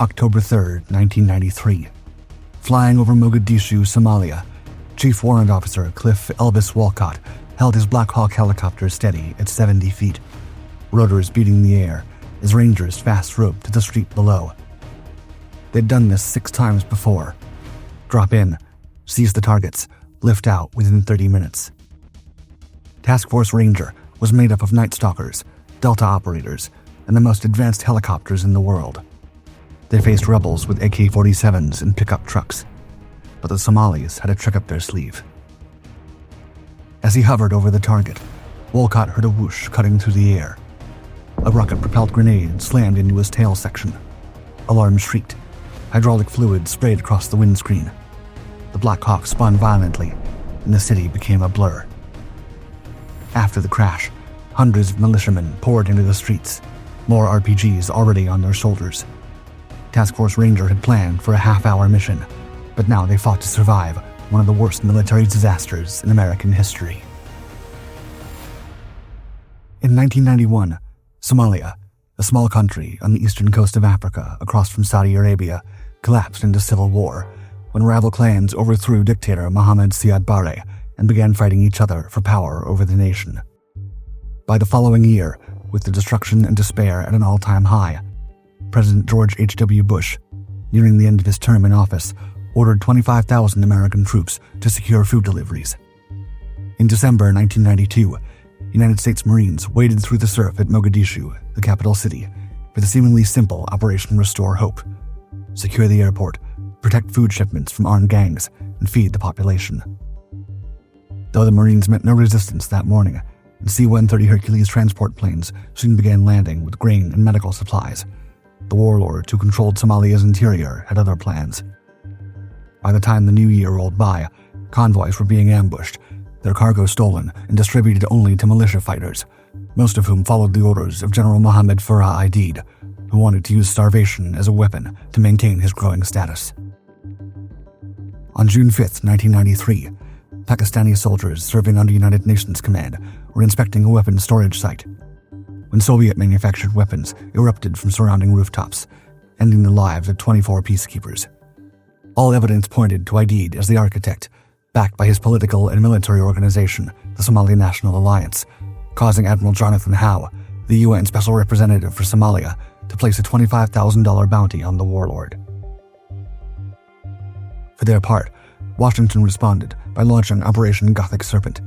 October 3, 1993. Flying over Mogadishu, Somalia, Chief Warrant Officer Cliff Elvis Wolcott held his Black Hawk helicopter steady at 70 feet, rotors beating the air as Rangers fast-roped to the street below. They'd done this 6 times before. Drop in, seize the targets, lift out within 30 minutes. Task Force Ranger was made up of Night Stalkers, Delta operators, and the most advanced helicopters in the world. They faced rebels with AK-47s and pickup trucks, but the Somalis had a trick up their sleeve. As he hovered over the target, Wolcott heard a whoosh cutting through the air. A rocket-propelled grenade slammed into his tail section. Alarms shrieked. Hydraulic fluid sprayed across the windscreen. The Black Hawk spun violently, and the city became a blur. After the crash, hundreds of militiamen poured into the streets, more RPGs already on their shoulders. Task Force Ranger had planned for a half-hour mission, but now they fought to survive one of the worst military disasters in American history. In 1991, Somalia, a small country on the eastern coast of Africa across from Saudi Arabia, collapsed into civil war when rival clans overthrew dictator Mohammed Siad Barre and began fighting each other for power over the nation. By the following year, with the destruction and despair at an all-time high, President George H.W. Bush, nearing the end of his term in office, ordered 25,000 American troops to secure food deliveries. In December 1992, United States Marines waded through the surf at Mogadishu, the capital city, for the seemingly simple Operation Restore Hope: secure the airport, protect food shipments from armed gangs, and feed the population. Though the Marines met no resistance that morning, and C-130 Hercules transport planes soon began landing with grain and medical supplies, the warlords who controlled Somalia's interior had other plans. By the time the new year rolled by, convoys were being ambushed, their cargo stolen and distributed only to militia fighters, most of whom followed the orders of General Mohammed Farah Aidid, who wanted to use starvation as a weapon to maintain his growing status. On June 5, 1993, Pakistani soldiers serving under United Nations command were inspecting a weapons storage site when Soviet-manufactured weapons erupted from surrounding rooftops, ending the lives of 24 peacekeepers. All evidence pointed to Aidid as the architect, backed by his political and military organization, the Somali National Alliance, causing Admiral Jonathan Howe, the UN Special Representative for Somalia, to place a $25,000 bounty on the warlord. For their part, Washington responded by launching Operation Gothic Serpent,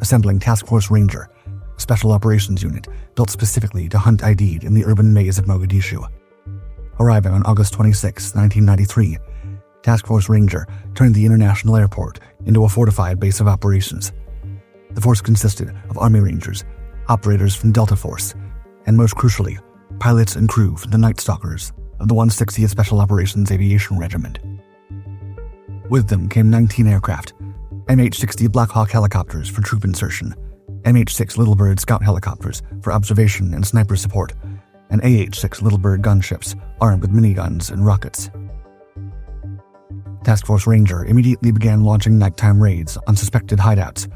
assembling Task Force Ranger, a special operations unit built specifically to hunt Aidid in the urban maze of Mogadishu. Arriving on August 26, 1993, Task Force Ranger turned the international airport into a fortified base of operations. The force consisted of Army Rangers, operators from Delta Force, and most crucially, pilots and crew from the Night Stalkers of the 160th Special Operations Aviation Regiment. With them came 19 aircraft, MH-60 Black Hawk helicopters for troop insertion, MH-6 Little Bird scout helicopters for observation and sniper support, and AH-6 Little Bird gunships armed with miniguns and rockets. Task Force Ranger immediately began launching nighttime raids on suspected hideouts,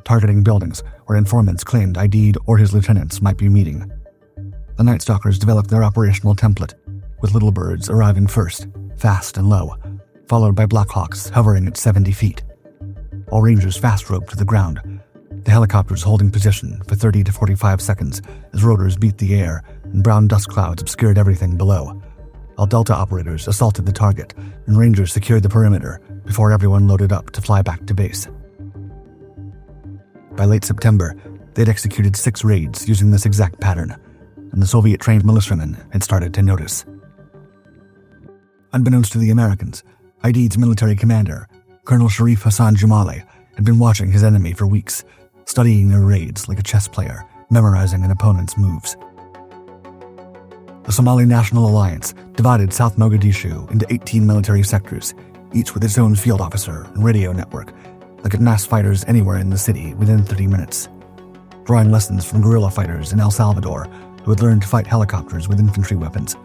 targeting buildings where informants claimed Aidid or his lieutenants might be meeting. The Night Stalkers developed their operational template, with Little Birds arriving first, fast and low, followed by Black Hawks hovering at 70 feet. All Rangers fast-roped to the ground, the helicopters holding position for 30 to 45 seconds as rotors beat the air and brown dust clouds obscured everything below, while Delta operators assaulted the target and Rangers secured the perimeter before everyone loaded up to fly back to base. By late September, they'd executed 6 raids using this exact pattern, and the Soviet-trained militiamen had started to notice. Unbeknownst to the Americans, Aidid's military commander, Colonel Sharif Hassan Jumale, had been watching his enemy for weeks, studying their raids like a chess player, memorizing an opponent's moves. The Somali National Alliance divided South Mogadishu into 18 military sectors, each with its own field officer and radio network that could mass fighters anywhere in the city within 30 minutes. Drawing lessons from guerrilla fighters in El Salvador who had learned to fight helicopters with infantry weapons,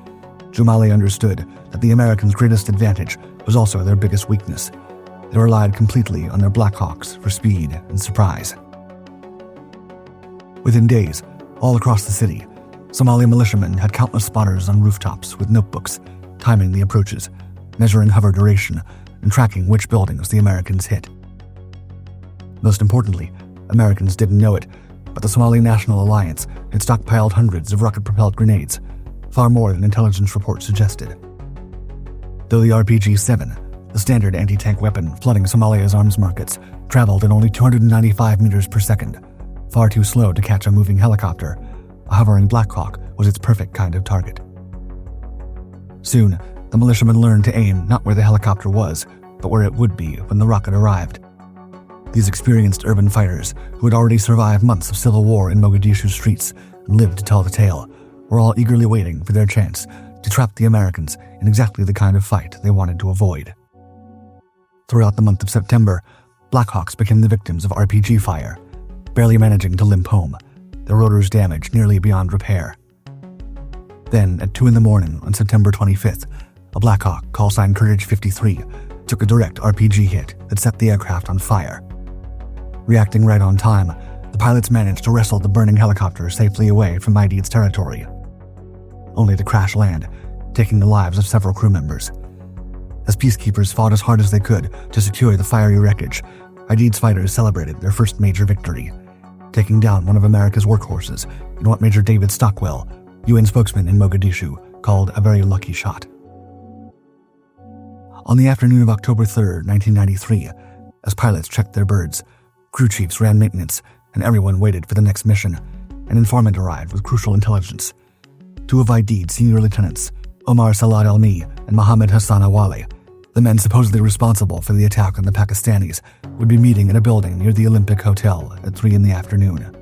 Jumale understood that the Americans' greatest advantage was also their biggest weakness. They relied completely on their Black Hawks for speed and surprise. Within days, all across the city, Somali militiamen had countless spotters on rooftops with notebooks, timing the approaches, measuring hover duration, and tracking which buildings the Americans hit. Most importantly, Americans didn't know it, but the Somali National Alliance had stockpiled hundreds of rocket-propelled grenades, far more than intelligence reports suggested. Though the RPG-7, the standard anti-tank weapon flooding Somalia's arms markets, traveled at only 295 meters per second, far too slow to catch a moving helicopter, a hovering Black Hawk was its perfect kind of target. Soon, the militiamen learned to aim not where the helicopter was, but where it would be when the rocket arrived. These experienced urban fighters, who had already survived months of civil war in Mogadishu's streets and lived to tell the tale, were all eagerly waiting for their chance to trap the Americans in exactly the kind of fight they wanted to avoid. Throughout the month of September, Blackhawks became the victims of RPG fire, barely managing to limp home, their rotors damaged nearly beyond repair. Then, at 2 a.m. on September 25th, a Blackhawk, call sign Courage 53, took a direct RPG hit that set the aircraft on fire. Reacting right on time, the pilots managed to wrestle the burning helicopter safely away from Aidid's territory, only to crash land, taking the lives of several crew members. As peacekeepers fought as hard as they could to secure the fiery wreckage, Aidid's fighters celebrated their first major victory, taking down one of America's workhorses in what Major David Stockwell, UN spokesman in Mogadishu, called a very lucky shot. On the afternoon of October 3, 1993, as pilots checked their birds, crew chiefs ran maintenance, and everyone waited for the next mission, an informant arrived with crucial intelligence. Two of Aidid's senior lieutenants, Omar Salad Almi and Mohammed Hassan Awale, the men supposedly responsible for the attack on the Pakistanis, would be meeting in a building near the Olympic Hotel at 3 p.m.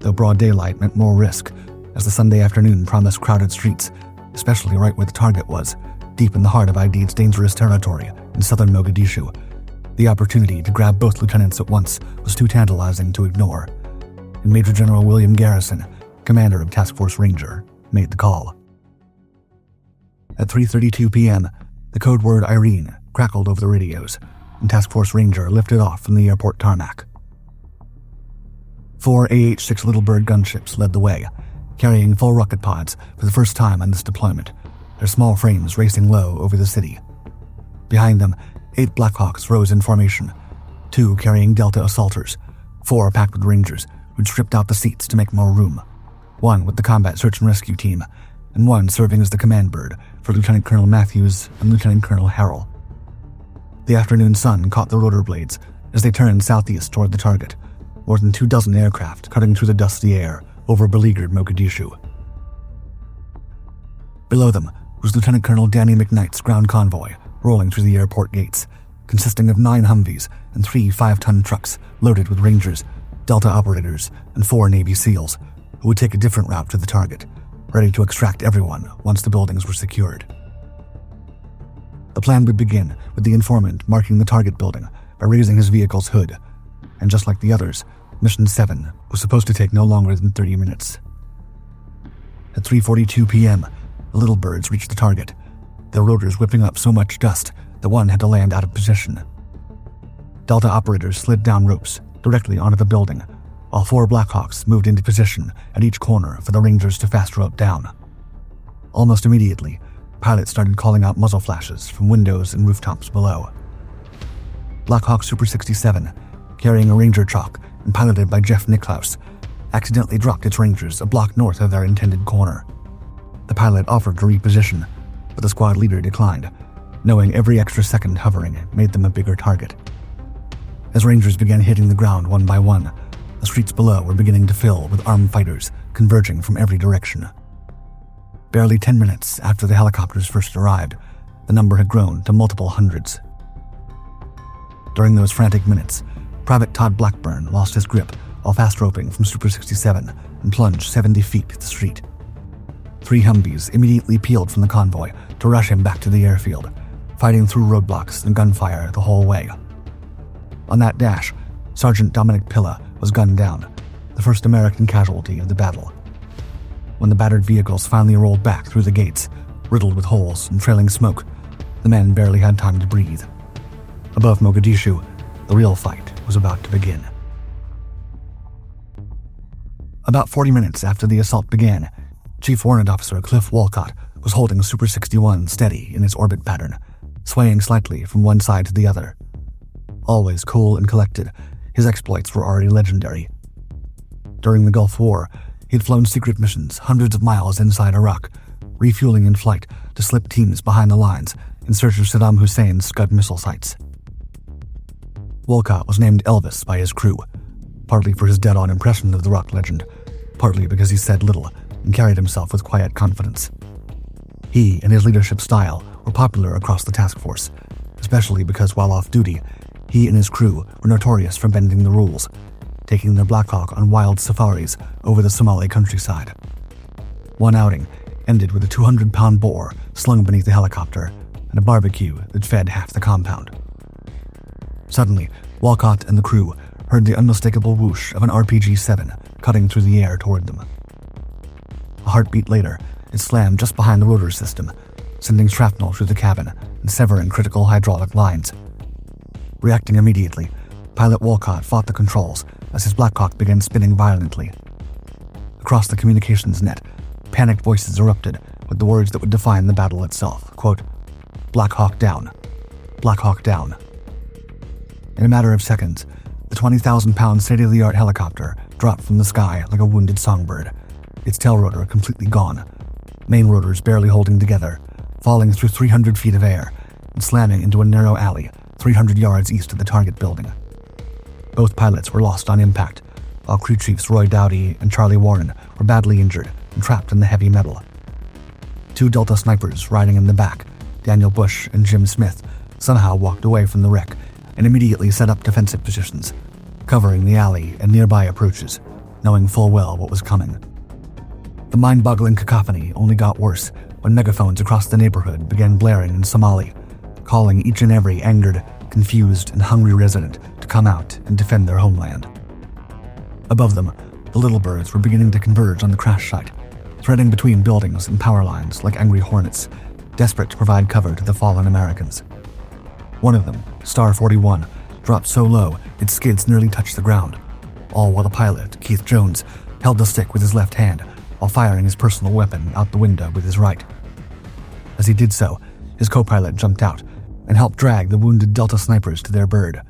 Though broad daylight meant more risk, as the Sunday afternoon promised crowded streets, especially right where the target was, deep in the heart of Aidid's dangerous territory in southern Mogadishu, the opportunity to grab both lieutenants at once was too tantalizing to ignore, and Major General William Garrison, commander of Task Force Ranger, made the call. At 3:32 p.m., the code word Irene crackled over the radios, and Task Force Ranger lifted off from the airport tarmac. 4 AH-6 Little Bird gunships led the way, carrying full rocket pods for the first time on this deployment, their small frames racing low over the city. Behind them, 8 Blackhawks rose in formation, 2 carrying Delta assaulters, 4 packed with Rangers who'd stripped out the seats to make more room, 1 with the combat search and rescue team, and 1 serving as the command bird for Lieutenant Colonel Matthews and Lieutenant Colonel Harrell. The afternoon sun caught the rotor blades as they turned southeast toward the target, more than 24 aircraft cutting through the dusty air over beleaguered Mogadishu. Below them was Lieutenant Colonel Danny McKnight's ground convoy rolling through the airport gates, consisting of 9 Humvees and 3 5-ton trucks loaded with Rangers, Delta operators, and 4 Navy SEALs, who would take a different route to the target, ready to extract everyone once the buildings were secured. The plan would begin with the informant marking the target building by raising his vehicle's hood, and just like the others, Mission 7 was supposed to take no longer than 30 minutes. At 3:42 p.m., the Little Birds reached the target, their rotors whipping up so much dust that one had to land out of position. Delta operators slid down ropes directly onto the building, while 4 Blackhawks moved into position at each corner for the Rangers to fast rope down. Almost immediately, pilots started calling out muzzle flashes from windows and rooftops below. Blackhawk Super 67, carrying a Ranger truck and piloted by Jeff Nicklaus, accidentally dropped its Rangers a block north of their intended corner. The pilot offered to reposition, but the squad leader declined, knowing every extra second hovering made them a bigger target. As Rangers began hitting the ground one by one, the streets below were beginning to fill with armed fighters converging from every direction. Barely 10 minutes after the helicopters first arrived, the number had grown to multiple hundreds. During those frantic minutes, Private Todd Blackburn lost his grip while fast roping from Super 67 and plunged 70 feet to the street. 3 Humvees immediately peeled from the convoy to rush him back to the airfield, fighting through roadblocks and gunfire the whole way. On that dash, Sergeant Dominic Pilla was gunned down, the first American casualty of the battle. When the battered vehicles finally rolled back through the gates, riddled with holes and trailing smoke, the men barely had time to breathe. Above Mogadishu, the real fight was about to begin. About 40 minutes after the assault began, Chief Warrant Officer Cliff Wolcott was holding Super 61 steady in its orbit pattern, swaying slightly from one side to the other. Always cool and collected, his exploits were already legendary. During the Gulf War, he had flown secret missions hundreds of miles inside Iraq, refueling in flight to slip teams behind the lines in search of Saddam Hussein's Scud missile sites. Wolcott was named Elvis by his crew, partly for his dead-on impression of the rock legend, partly because he said little and carried himself with quiet confidence. He and his leadership style were popular across the task force, especially because while off duty, he and his crew were notorious for bending the rules, taking their Black Hawk on wild safaris over the Somali countryside. One outing ended with a 200-pound boar slung beneath the helicopter and a barbecue that fed half the compound. Suddenly, Wolcott and the crew heard the unmistakable whoosh of an RPG-7 cutting through the air toward them. A heartbeat later, it slammed just behind the rotor system, sending shrapnel through the cabin and severing critical hydraulic lines. Reacting immediately, pilot Wolcott fought the controls as his Black Hawk began spinning violently. Across the communications net, panicked voices erupted with the words that would define the battle itself. Quote, "Black Hawk down. Black Hawk down." In a matter of seconds, the 20,000-pound state-of-the-art helicopter dropped from the sky like a wounded songbird, its tail rotor completely gone, main rotors barely holding together, falling through 300 feet of air and slamming into a narrow alley 300 yards east of the target building. Both pilots were lost on impact, while crew chiefs Roy Dowdy and Charlie Warren were badly injured and trapped in the heavy metal. Two Delta snipers riding in the back, Daniel Bush and Jim Smith, somehow walked away from the wreck and immediately set up defensive positions, covering the alley and nearby approaches, knowing full well what was coming. The mind-boggling cacophony only got worse when megaphones across the neighborhood began blaring in Somali, calling each and every angered, confused, and hungry resident to come out and defend their homeland. Above them, the little birds were beginning to converge on the crash site, threading between buildings and power lines like angry hornets, desperate to provide cover to the fallen Americans. One of them, Star 41, dropped so low its skids nearly touched the ground, all while the pilot, Keith Jones, held the stick with his left hand while firing his personal weapon out the window with his right. As he did so, his co-pilot jumped out and helped drag the wounded Delta snipers to their bird,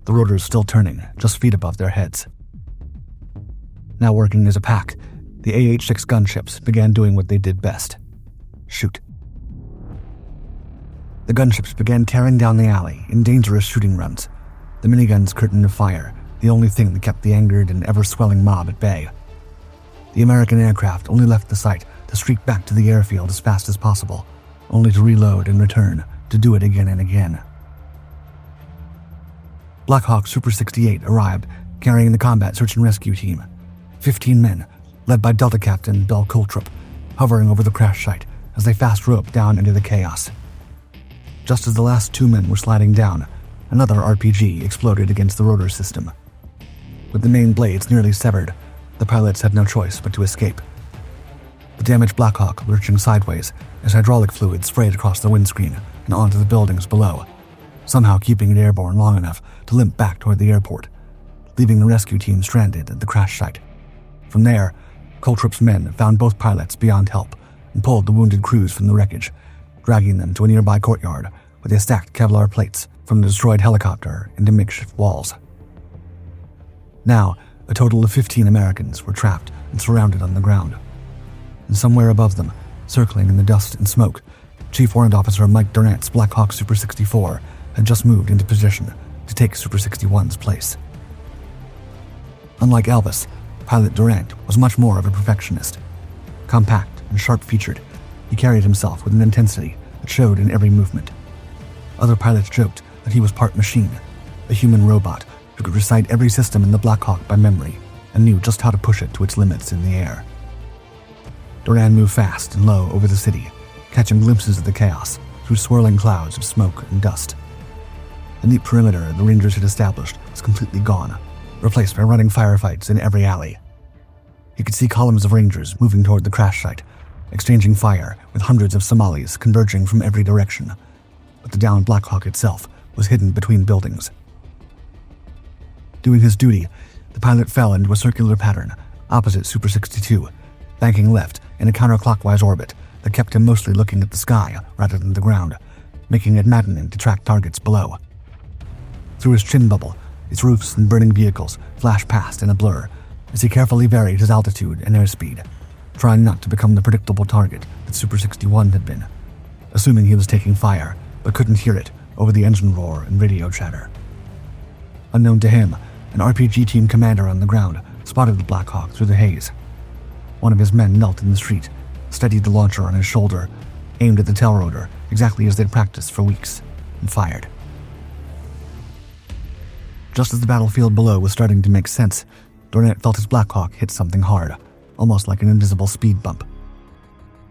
the rotors still turning just feet above their heads. Now working as a pack, the AH-6 gunships began doing what they did best: shoot. The gunships began tearing down the alley in dangerous shooting runs, the minigun's curtain of fire the only thing that kept the angered and ever-swelling mob at bay. The American aircraft only left the site to streak back to the airfield as fast as possible, only to reload and return to do it again and again. Black Hawk Super 68 arrived carrying the combat search and rescue team, 15 men, led by Delta Captain Bell Coultrup, hovering over the crash site as they fast-roped down into the chaos. Just as the last 2 men were sliding down, another RPG exploded against the rotor system. With the main blades nearly severed, the pilots had no choice but to escape. The damaged Black Hawk lurching sideways as hydraulic fluid sprayed across the windscreen and onto the buildings below, somehow keeping it airborne long enough to limp back toward the airport, leaving the rescue team stranded at the crash site. From there, Coultrup's men found both pilots beyond help and pulled the wounded crews from the wreckage, dragging them to a nearby courtyard where they stacked Kevlar plates from the destroyed helicopter into makeshift walls. Now, a total of 15 Americans were trapped and surrounded on the ground. And somewhere above them, circling in the dust and smoke, Chief Warrant Officer Mike Durant's Black Hawk Super 64 had just moved into position to take Super 61's place. Unlike Elvis, Pilot Durant was much more of a perfectionist. Compact and sharp-featured, he carried himself with an intensity that showed in every movement. Other pilots joked that he was part machine, a human robot who could recite every system in the Black Hawk by memory and knew just how to push it to its limits in the air. Durant moved fast and low over the city, catching glimpses of the chaos through swirling clouds of smoke and dust. The neat perimeter the Rangers had established was completely gone, replaced by running firefights in every alley. He could see columns of Rangers moving toward the crash site, exchanging fire with hundreds of Somalis converging from every direction, but the downed Black Hawk itself was hidden between buildings. Doing his duty, the pilot fell into a circular pattern opposite Super 62, banking left in a counterclockwise orbit that kept him mostly looking at the sky rather than the ground, making it maddening to track targets below. Through his chin bubble, its roofs and burning vehicles flashed past in a blur as he carefully varied his altitude and airspeed, trying not to become the predictable target that Super 61 had been, assuming he was taking fire but couldn't hear it over the engine roar and radio chatter. Unknown to him, an RPG team commander on the ground spotted the Black Hawk through the haze. One of his men knelt in the street, steadied the launcher on his shoulder, aimed at the tail rotor exactly as they'd practiced for weeks, and fired. Just as the battlefield below was starting to make sense, Durant felt his Black Hawk hit something hard, almost like an invisible speed bump.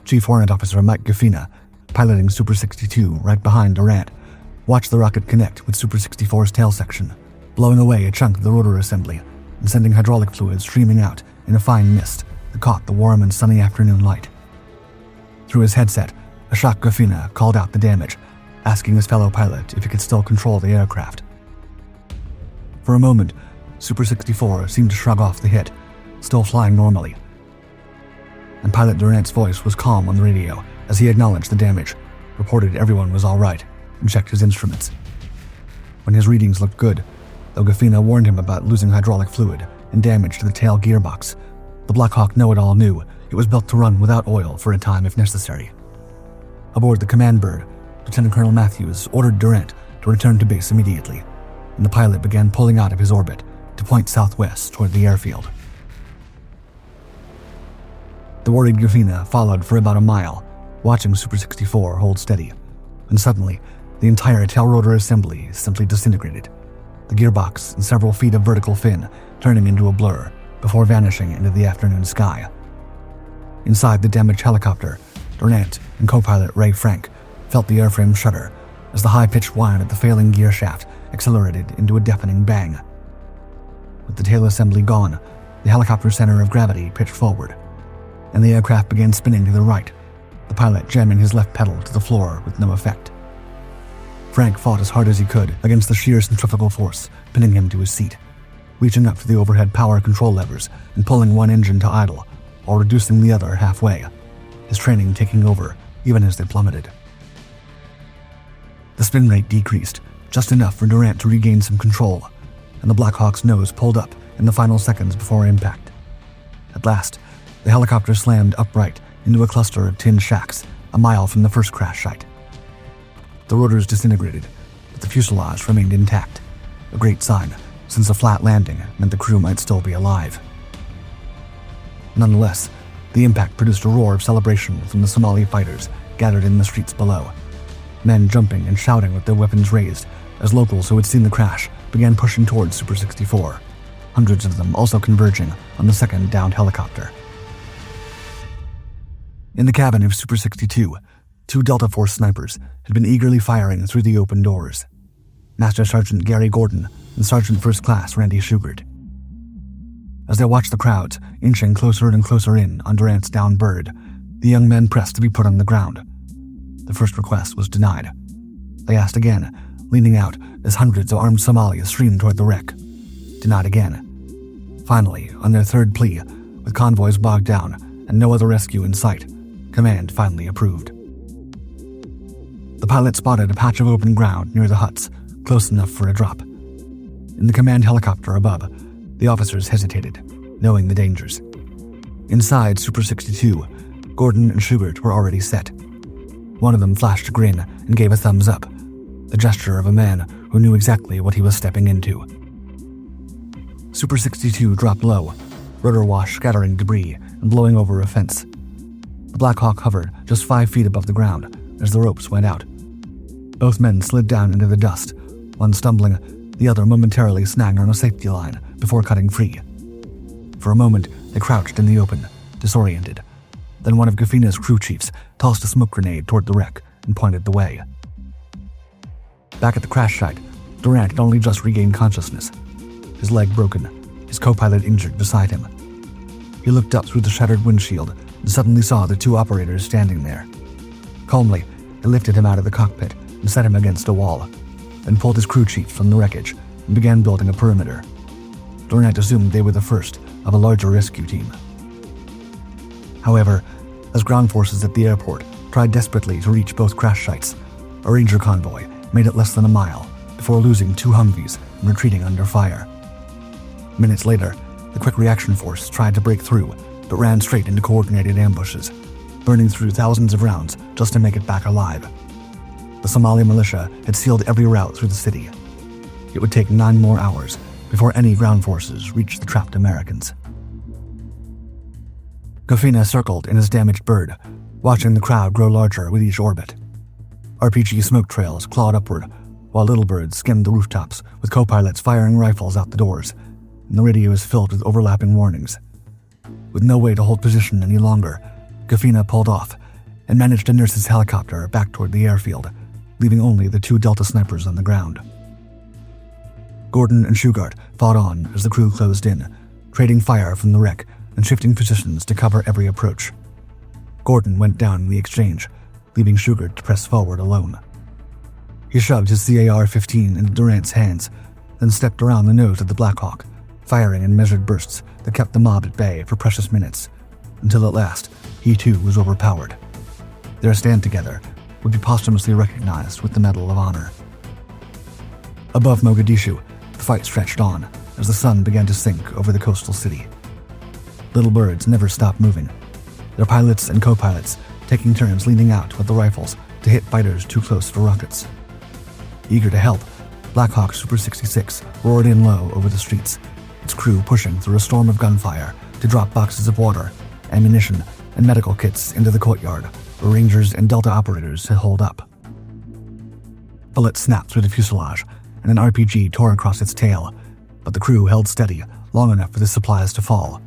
Chief Warrant Officer Mike Gaffina, piloting Super 62 right behind Durant, watched the rocket connect with Super 64's tail section, blowing away a chunk of the rotor assembly and sending hydraulic fluid streaming out in a fine mist that caught the warm and sunny afternoon light. Through his headset, a shocked Gaffina called out the damage, asking his fellow pilot if he could still control the aircraft. For a moment, Super 64 seemed to shrug off the hit, still flying normally. And Pilot Durant's voice was calm on the radio as he acknowledged the damage, reported everyone was all right, and checked his instruments. When his readings looked good, though Gaffina warned him about losing hydraulic fluid and damage to the tail gearbox, the Black Hawk know-it-all knew it was built to run without oil for a time if necessary. Aboard the command bird, Lieutenant Colonel Matthews ordered Durant to return to base immediately, and the pilot began pulling out of his orbit to point southwest toward the airfield. The worried Gaffina followed for about a mile, watching Super 64 hold steady, and suddenly, the entire tail rotor assembly simply disintegrated, the gearbox and several feet of vertical fin turning into a blur before vanishing into the afternoon sky. Inside the damaged helicopter, Durant and co-pilot Ray Frank felt the airframe shudder as the high-pitched whine of the failing gear shaft accelerated into a deafening bang. With the tail assembly gone, the helicopter's center of gravity pitched forward, and the aircraft began spinning to the right, the pilot jamming his left pedal to the floor with no effect. Frank fought as hard as he could against the sheer centrifugal force pinning him to his seat, reaching up for the overhead power control levers and pulling one engine to idle while reducing the other halfway, his training taking over even as they plummeted. The spin rate decreased, just enough for Durant to regain some control, and the Black Hawk's nose pulled up in the final seconds before impact. At last, the helicopter slammed upright into a cluster of tin shacks a mile from the first crash site. The rotors disintegrated, but the fuselage remained intact, a great sign, since a flat landing meant the crew might still be alive. Nonetheless, the impact produced a roar of celebration from the Somali fighters gathered in the streets below, men jumping and shouting with their weapons raised as locals who had seen the crash began pushing towards Super 64, hundreds of them also converging on the second downed helicopter. In the cabin of Super 62, two Delta Force snipers had been eagerly firing through the open doors. Master Sergeant Gary Gordon and Sergeant First Class Randy Shugart. As they watched the crowds inching closer and closer in on Durant's downed bird, the young men pressed to be put on the ground. The first request was denied. They asked again, leaning out as hundreds of armed Somalis streamed toward the wreck. Denied again. Finally, on their third plea, with convoys bogged down and no other rescue in sight, command finally approved. The pilot spotted a patch of open ground near the huts, close enough for a drop. In the command helicopter above, the officers hesitated, knowing the dangers. Inside Super 62, Gordon and Shugart were already set. One of them flashed a grin and gave a thumbs up, the gesture of a man who knew exactly what he was stepping into. Super 62 dropped low, rotor wash scattering debris and blowing over a fence. The Black Hawk hovered just 5 feet above the ground as the ropes went out. Both men slid down into the dust, one stumbling, the other momentarily snagged on a safety line before cutting free. For a moment, they crouched in the open, disoriented. Then one of Gaffina's crew chiefs tossed a smoke grenade toward the wreck and pointed the way. Back at the crash site, Durant had only just regained consciousness, his leg broken, his co-pilot injured beside him. He looked up through the shattered windshield and suddenly saw the two operators standing there. Calmly, they lifted him out of the cockpit and set him against a wall, then pulled his crew chiefs from the wreckage and began building a perimeter. Durant assumed they were the first of a larger rescue team. However, As ground forces at the airport tried desperately to reach both crash sites, a Ranger convoy made it less than a mile before losing 2 Humvees and retreating under fire. Minutes later, the Quick Reaction Force tried to break through, but ran straight into coordinated ambushes, burning through thousands of rounds just to make it back alive. The Somali militia had sealed every route through the city. It would take 9 more hours before any ground forces reached the trapped Americans. Gofina circled in his damaged bird, watching the crowd grow larger with each orbit. RPG smoke trails clawed upward, while little birds skimmed the rooftops with co-pilots firing rifles out the doors, and the radio was filled with overlapping warnings. With no way to hold position any longer, Gofina pulled off and managed to nurse his helicopter back toward the airfield, leaving only the 2 Delta snipers on the ground. Gordon and Shugart fought on as the crew closed in, trading fire from the wreck and shifting positions to cover every approach. Gordon went down in the exchange, leaving Shugart to press forward alone. He shoved his CAR-15 into Durant's hands, then stepped around the nose of the Blackhawk, firing in measured bursts that kept the mob at bay for precious minutes, until at last he too was overpowered. Their stand together would be posthumously recognized with the Medal of Honor. Above Mogadishu, the fight stretched on as the sun began to sink over the coastal city. Little birds never stopped moving, their pilots and co-pilots taking turns leaning out with the rifles to hit fighters too close for rockets. Eager to help, Black Hawk Super 66 roared in low over the streets, its crew pushing through a storm of gunfire to drop boxes of water, ammunition, and medical kits into the courtyard where Rangers and Delta operators had holed up. Bullets snapped through the fuselage, and an RPG tore across its tail, but the crew held steady long enough for the supplies to fall.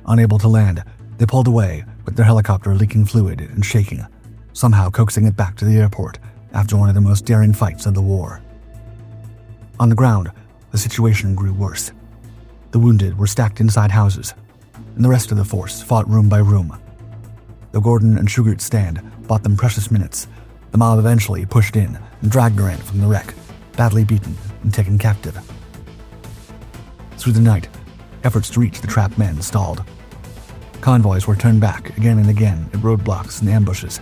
Unable to land, they pulled away with their helicopter leaking fluid and shaking, somehow coaxing it back to the airport after one of the most daring fights of the war. On the ground, the situation grew worse. The wounded were stacked inside houses, and the rest of the force fought room by room. Though Gordon and Shugart's stand bought them precious minutes, the mob eventually pushed in and dragged Durant from the wreck, badly beaten and taken captive. Through the night, efforts to reach the trapped men stalled. Convoys were turned back again and again at roadblocks and ambushes,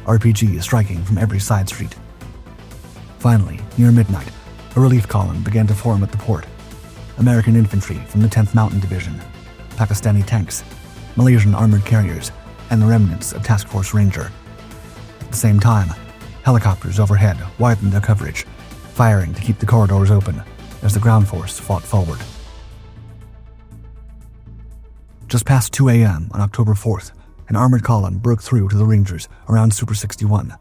RPGs striking from every side street. Finally, near midnight, a relief column began to form at the port. American infantry from the 10th Mountain Division, Pakistani tanks, Malaysian armored carriers, and the remnants of Task Force Ranger. At the same time, helicopters overhead widened their coverage, firing to keep the corridors open as the ground force fought forward. Just past 2 a.m. on October 4th, an armored column broke through to the Rangers around Super 61.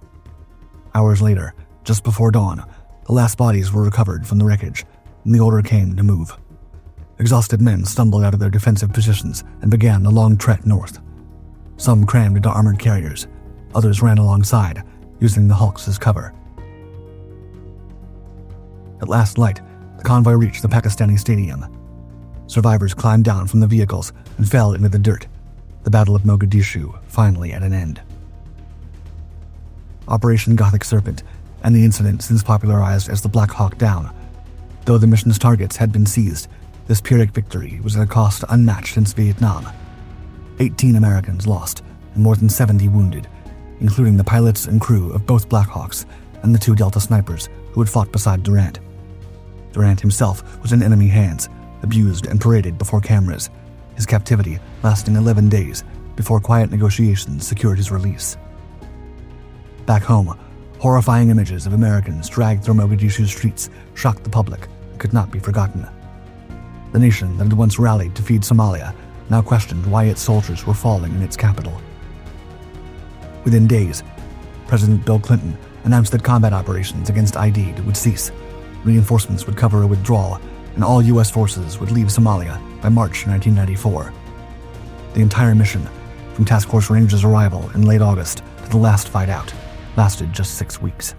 Hours later, just before dawn, the last bodies were recovered from the wreckage, and the order came to move. Exhausted men stumbled out of their defensive positions and began the long trek north. Some crammed into armored carriers, others ran alongside, using the hulks as cover. At last light, the convoy reached the Pakistani stadium. Survivors climbed down from the vehicles and fell into the dirt, the Battle of Mogadishu finally at an end. Operation Gothic Serpent, and the incident since popularized as the Black Hawk Down. Though the mission's targets had been seized, this Pyrrhic victory was at a cost unmatched since Vietnam. 18 Americans lost and more than 70 wounded, including the pilots and crew of both Black Hawks and the 2 Delta snipers who had fought beside Durant. Durant himself was in enemy hands, abused and paraded before cameras, his captivity lasting 11 days before quiet negotiations secured his release. Back home, horrifying images of Americans dragged through Mogadishu's streets shocked the public and could not be forgotten. The nation that had once rallied to feed Somalia now questioned why its soldiers were falling in its capital. Within days, President Bill Clinton announced that combat operations against ID'd would cease, reinforcements would cover a withdrawal, and all U.S. forces would leave Somalia by March 1994. The entire mission, from Task Force Ranger's arrival in late August to the last fight out, lasted just 6 weeks.